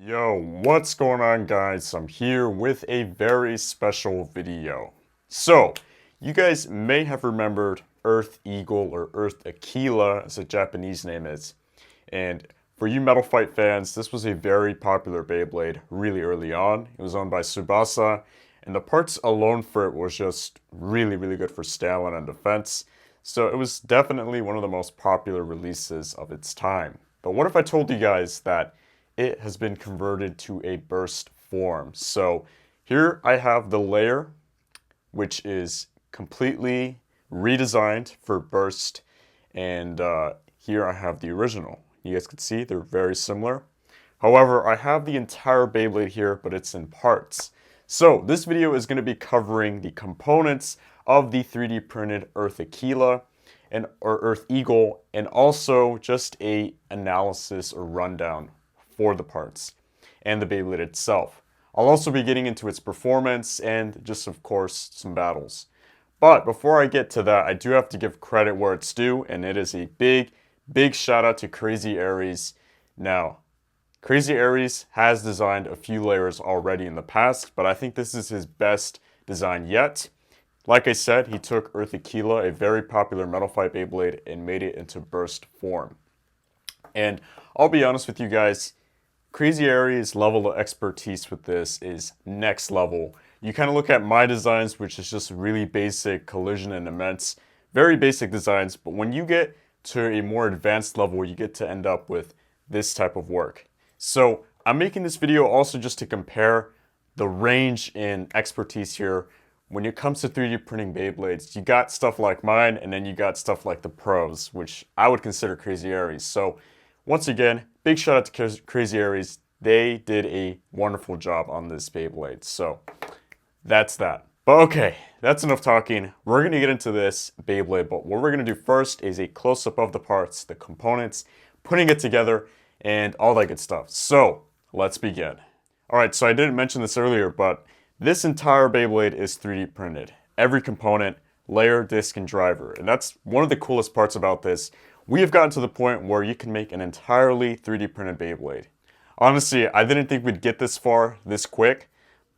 Yo, what's going on, guys? I'm here with a very special video. So, you guys may have remembered Earth Eagle or Earth Aquila as a Japanese name is. And for you Metal Fight fans, this was a very popular Beyblade really early on. It was owned by Tsubasa, and the parts alone for it was just really good for stamina and defense. So it was definitely one of the most popular releases of its time. But what if I told you guys that it has been converted to a burst form? So here I have the layer, which is completely redesigned for burst, and here I have the original. You guys can see they're very similar. However, I have the entire Beyblade here, but it's in parts. So this video is going to be covering the components of the 3D printed Earth Aquila or Earth Eagle, and also just a analysis or rundown for the parts and the Beyblade itself. I'll also be getting into its performance and just, of course, some battles. But before I get to that, I do have to give credit where it's due, and it is a big shout out to Crazy Aries. Now, Crazy Aries has designed a few layers already in the past, but I think this is his best design yet. Like I said, he took Earth Aquila, a very popular Metal Fight Beyblade, and made it into burst form. And I'll be honest with you guys, Crazy Aries' level of expertise with this is next level. You kind of look at my designs, which is just really basic collision and immense, very basic designs, but when you get to a more advanced level, you get to end up with this type of work. So I'm making this video also just to compare the range in expertise here. When it comes to 3D printing Beyblades, you got stuff like mine, and then you got stuff like the pros, which I would consider Crazy Aries. So once again, big shout out to Crazy Aries. They did a wonderful job on this Beyblade. So that's that. But okay, that's enough talking. We're going to get into this Beyblade, but what we're going to do first is a close-up of the parts, the components, putting it together, and all that good stuff. So let's begin. Alright, so I didn't mention this earlier, but this entire Beyblade is 3D printed. Every component, layer, disc, and driver. And that's one of the coolest parts about this. We have gotten to the point where you can make an entirely 3D printed Beyblade. Honestly, I didn't think we'd get this far this quick,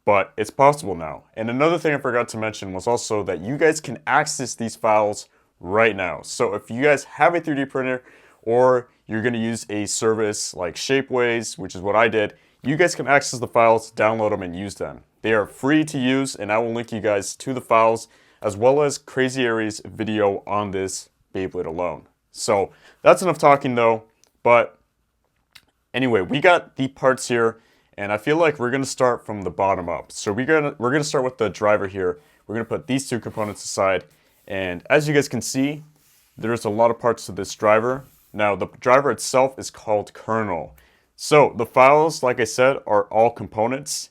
but it's possible now. And another thing I forgot to mention was also that you guys can access these files right now. So if you guys have a 3D printer, or you're going to use a service like Shapeways, which is what I did, you guys can access the files, download them, and use them. They are free to use, and I will link you guys to the files, as well as Crazy Aries' video on this Beyblade alone. So that's enough talking though, but anyway, we got the parts here, and I feel like we're going to start from the bottom up. So we're gonna start with the driver here. We're going to put these two components aside, and as you guys can see, there's a lot of parts to this driver. Now, the driver itself is called kernel. So the files, like I said, are all components.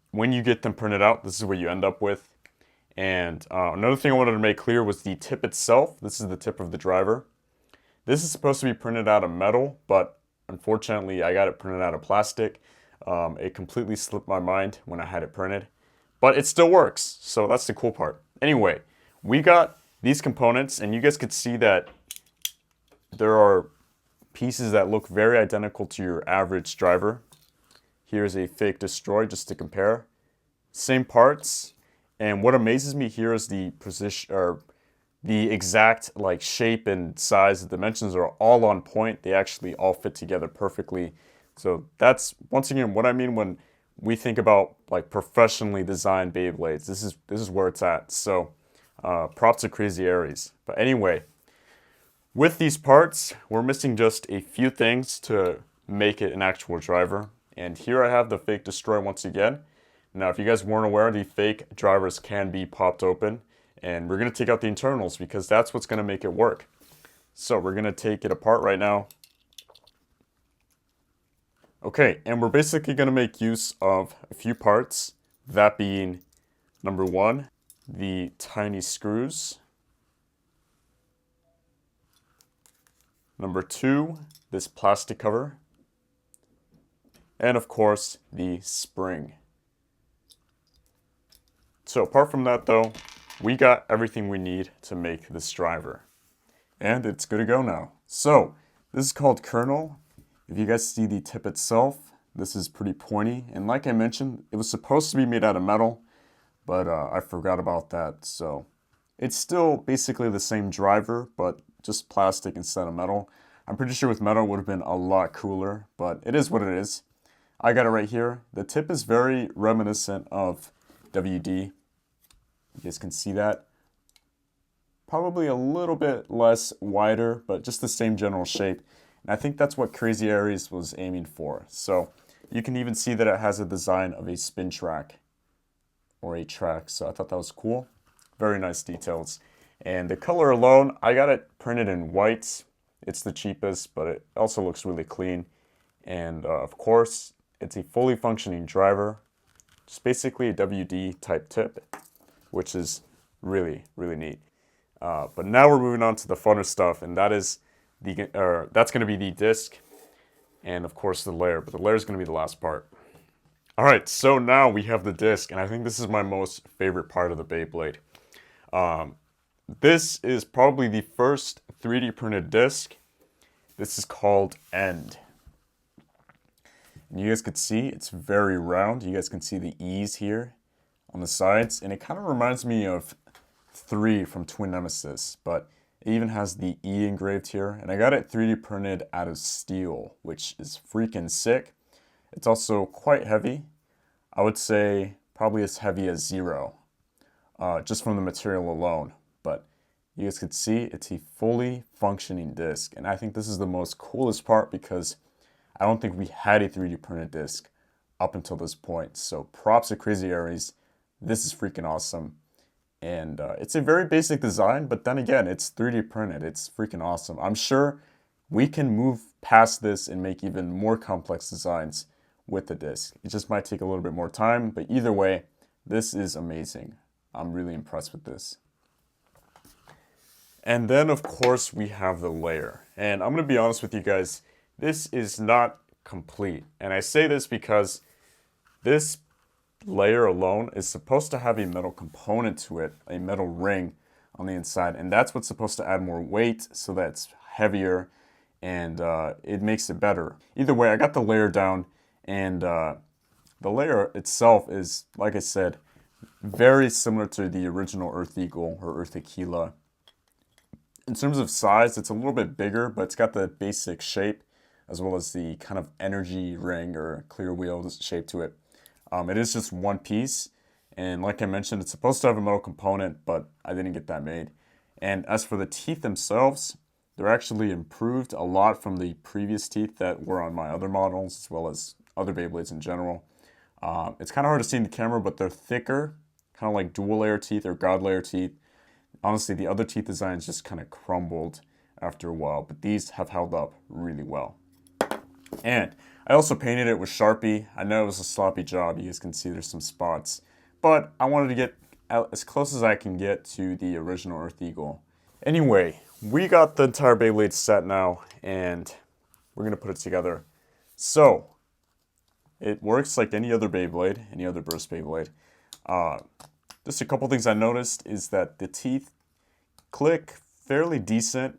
When you get them printed out, this is what you end up with. And another thing I wanted to make clear was the tip itself. This is the tip of the driver. This is supposed to be printed out of metal, but unfortunately I got it printed out of plastic. It completely slipped my mind when I had it printed, but it still works, so that's the cool part. Anyway, we got these components, and you guys could see that there are pieces that look very identical to your average driver. Here's a fake destroy just to compare. Same parts, and what amazes me here is the position, or the exact like shape and size. The dimensions are all on point. They actually all fit together perfectly. So that's once again what I mean when we think about like professionally designed Beyblades. This is where it's at. So props to Crazy Aries. But anyway, with these parts, we're missing just a few things to make it an actual driver. And here I have the fake destroy once again. Now, if you guys weren't aware, the fake drivers can be popped open. And we're going to take out the internals because that's what's going to make it work. So we're going to take it apart right now. Okay, and we're basically going to make use of a few parts. That being, number one, the tiny screws. Number two, this plastic cover. And of course, the spring. So apart from that though, we got everything we need to make this driver. And it's good to go now. So, this is called kernel. If you guys see the tip itself, This is pretty pointy, and like I mentioned, it was supposed to be made out of metal, but I forgot about that. So it's still basically the same driver, but just plastic instead of metal. I'm pretty sure with metal it would have been a lot cooler, but it is what it is. I got it right here. The tip is very reminiscent of WD. You guys can see that. Probably a little bit less wider, but just the same general shape. And I think that's what Crazy Aries was aiming for. So you can even see that it has a design of a spin track or a track. So I thought that was cool. Very nice details. And the color alone, I got it printed in white. It's the cheapest, but it also looks really clean. And of course, it's a fully functioning driver. It's basically a WD type tip, which is really, really neat. But now we're moving on to the funner stuff, and that is that's going to be the disc, and of course the layer. But the layer is going to be the last part. All right, so now we have the disc, and I think this is my most favorite part of the Beyblade. This is probably the first 3D printed disc. This is called End. And you guys could see it's very round. You guys can see the E's here on the sides, and it kind of reminds me of 3 from Twin Nemesis, but it even has the E engraved here, and I got it 3D printed out of steel, which is freaking sick. It's also quite heavy. I would say probably as heavy as 0, just from the material alone. But you guys could see it's a fully functioning disc, and I think this is the most coolest part because I don't think we had a 3D printed disc up until this point. So props to Crazy Aries. This is freaking awesome. And it's a very basic design, but then again, it's 3D printed. It's freaking awesome. I'm sure we can move past this and make even more complex designs with the disc. It just might take a little bit more time, but either way, this is amazing. I'm really impressed with this. And then, of course, we have the layer. And I'm going to be honest with you guys, this is not complete. And I say this because this layer alone is supposed to have a metal component to it, a metal ring on the inside, and that's what's supposed to add more weight so that it's heavier and it makes it better. Either way, I got the layer down, and the layer itself is, like I said, very similar to the original Earth Eagle or Earth Aquila. In terms of size, it's a little bit bigger, but it's got the basic shape as well as the kind of energy ring or clear wheel shape to it. It is just one piece, and like I mentioned, it's supposed to have a metal component, but I didn't get that made. And as for the teeth themselves, they're actually improved a lot from the previous teeth that were on my other models, as well as other Beyblades in general. It's kind of hard to see in the camera, but they're thicker, kind of like dual layer teeth or god layer teeth. Honestly, the other teeth designs just kind of crumbled after a while, but these have held up really well. And I also painted it with Sharpie. I know it was a sloppy job. You guys can see there's some spots. But I wanted to get as close as I can get to the original Earth Eagle. Anyway, we got the entire Beyblade set now, and we're going to put it together. So, it works like any other Beyblade, any other burst Beyblade. Just a couple things I noticed is that the teeth click fairly decent.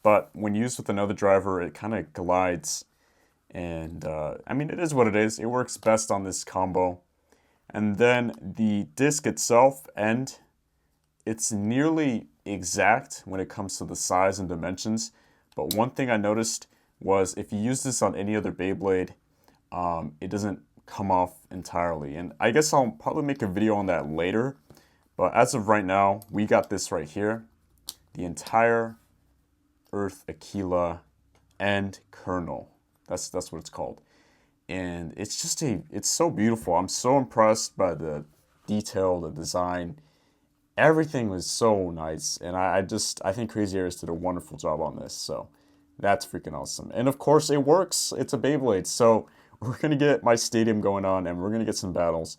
But when used with another driver, it kind of glides. And, I mean, it is what it is. It works best on this combo. And then the disc itself, End, it's nearly exact when it comes to the size and dimensions. But one thing I noticed was if you use this on any other Beyblade, it doesn't come off entirely. And I guess I'll probably make a video on that later. But as of right now, we got this right here. The entire Earth Aquila End kernel. That's what it's called. And it's just it's so beautiful. I'm so impressed by the detail, the design. Everything was so nice. And I think Crazy Aries did a wonderful job on this. So that's freaking awesome. And of course it works. It's a Beyblade. So we're going to get my stadium going on and we're going to get some battles.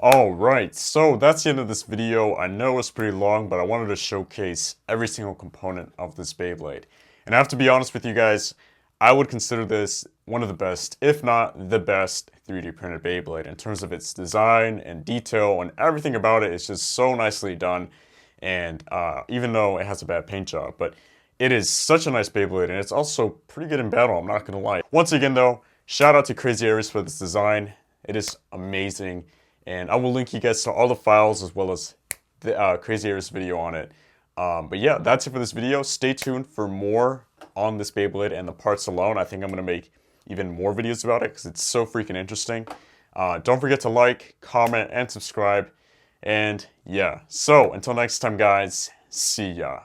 Alright, so that's the end of this video. I know it's pretty long, but I wanted to showcase every single component of this Beyblade. And I have to be honest with you guys, I would consider this one of the best, if not the best, 3D printed Beyblade in terms of its design and detail, and everything about it is just so nicely done. And even though it has a bad paint job, but it is such a nice Beyblade, and it's also pretty good in battle, I'm not gonna lie. Once again though, shout out to Crazy Aries for this design. It is amazing. And I will link you guys to all the files as well as the Crazy Aries video on it. But yeah, that's it for this video. Stay tuned for more on this Beyblade and the parts alone. I think I'm going to make even more videos about it because it's so freaking interesting. Don't forget to like, comment, and subscribe. And yeah, so until next time guys, see ya.